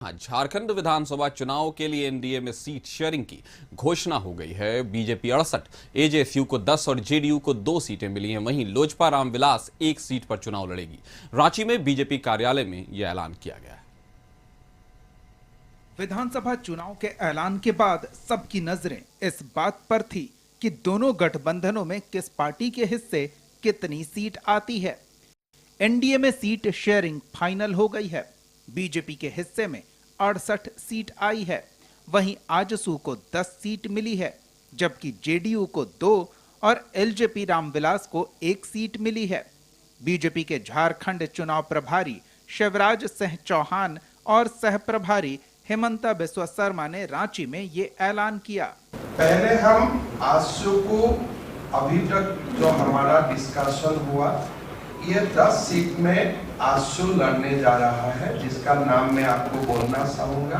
झारखंड विधानसभा चुनाव के लिए एनडीए में सीट शेयरिंग की घोषणा हो गई है। बीजेपी 68, एजेएसयू को 10 और जेडीयू को 2 सीटें मिली हैं। वहीं लोजपा रामविलास 1 सीट पर चुनाव लड़ेगी। रांची में बीजेपी कार्यालय में यह ऐलान किया गया है। विधानसभा चुनाव के ऐलान के बाद सबकी नजरें इस बात पर थी कि दोनों गठबंधनों में किस पार्टी के हिस्से कितनी सीट आती है। एनडीए में सीट शेयरिंग फाइनल हो गई है। बीजेपी के हिस्से में 68 सीट आई है। वहीं आजसू को 10 सीट मिली है, जबकि जेडीयू को 2 और एलजेपी रामविलास को 1 सीट मिली है। बीजेपी के झारखंड चुनाव प्रभारी शिवराज सिंह चौहान और सह प्रभारी हेमंता बिस्वा शर्मा ने रांची में ये ऐलान किया। पहले हम आजसू को अभी तक जो हमारा डिस्कशन हुआ, ये 10 सीट में आजसू लड़ने जा रहा है, जिसका नाम मैं आपको बोलना चाहूंगा।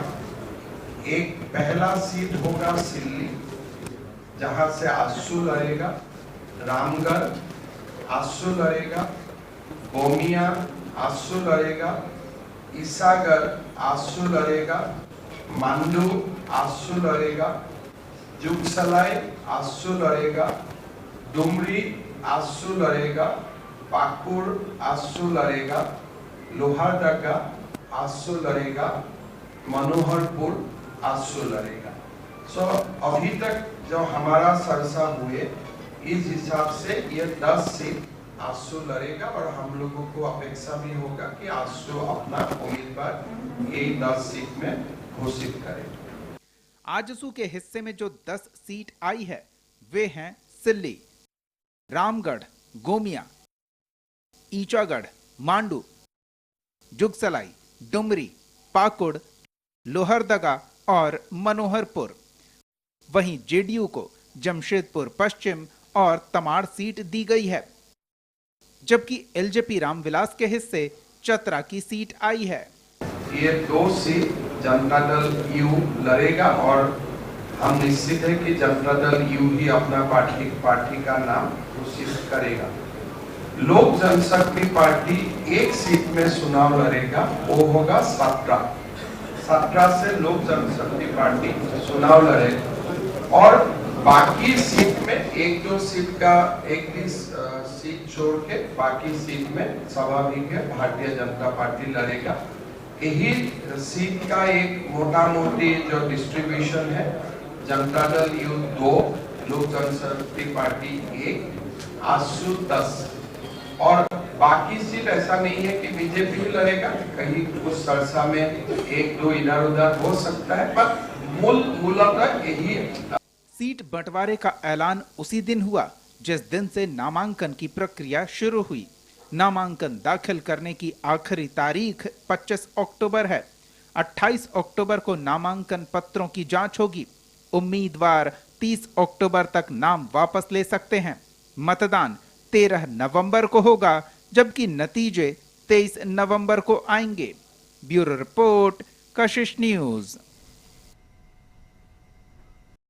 एक पहला सीट होगा सिल्ली, जहां से आजसू लड़ेगा। रामगढ़ आजसू लड़ेगा। गोमिया आजसू लड़ेगा। ईसागढ़ आजसू लड़ेगा। मांडू आजसू लड़ेगा। जुगसलाई आजसू लड़ेगा। डुमरी आजसू लड़ेगा। पाकुड़ आजसू लड़ेगा। लोहारदगा आजसू लड़ेगा। मनोहरपुर आजसू लड़ेगा। अभी तक जो हमारा चर्चा हुए, इस हिसाब से ये 10 सीट आजसू लड़ेगा और हम लोगों को अपेक्षा भी होगा कि आजसू अपना उम्मीदवार यही 10 सीट में घोषित करे। आजसू के हिस्से में जो 10 सीट आई है वे हैं सिल्ली, रामगढ़, गोमिया, ईचागढ़, मांडू, जुगसलाई, डुमरी, पाकुड़, लोहरदगा और मनोहरपुर। वहीं जेडीयू को जमशेदपुर पश्चिम और तमाड़ सीट दी गई है, जबकि एलजेपी रामविलास के हिस्से चतरा की सीट आई है। ये 2 सीट जनता दल यू लड़ेगा और हम निश्चित है कि जनता दल यू ही अपना पार्टी का नाम घोषित करेगा। लोक जनशक्ति पार्टी 1 सीट में चुनाव लड़ेगा, वो होगा 17 से लोक जनशक्ति पार्टी चुनाव लड़ेगा और बाकी सीट में 1-2 सीट का एक भी सीट छोड़ के बाकी सीट में स्वाभाविक है भारतीय जनता पार्टी लड़ेगा। यही सीट का एक मोटा मोटी जो डिस्ट्रीब्यूशन है, जनता दल यू 2, लोक जनशक्ति पार्टी 1, आजसू 10 और बाकी सीट ऐसा नहीं है कि बीजेपी ही लड़ेगा। कहीं कुछ चर्चा में 1-2 इधर उधर हो सकता है, पर मूलतः यही है। सीट बंटवारे का ऐलान उसी दिन हुआ जिस दिन से नामांकन की प्रक्रिया शुरू हुई। नामांकन दाखिल करने की आखिरी तारीख 25 अक्टूबर है। 28 अक्टूबर को नामांकन पत्रों की जांच होगी। उम्मीदवार 30 अक्टूबर तक नाम वापस ले सकते हैं। मतदान 13 नवंबर को होगा, जबकि नतीजे 23 नवंबर को आएंगे। ब्यूरो रिपोर्ट, कशिश न्यूज।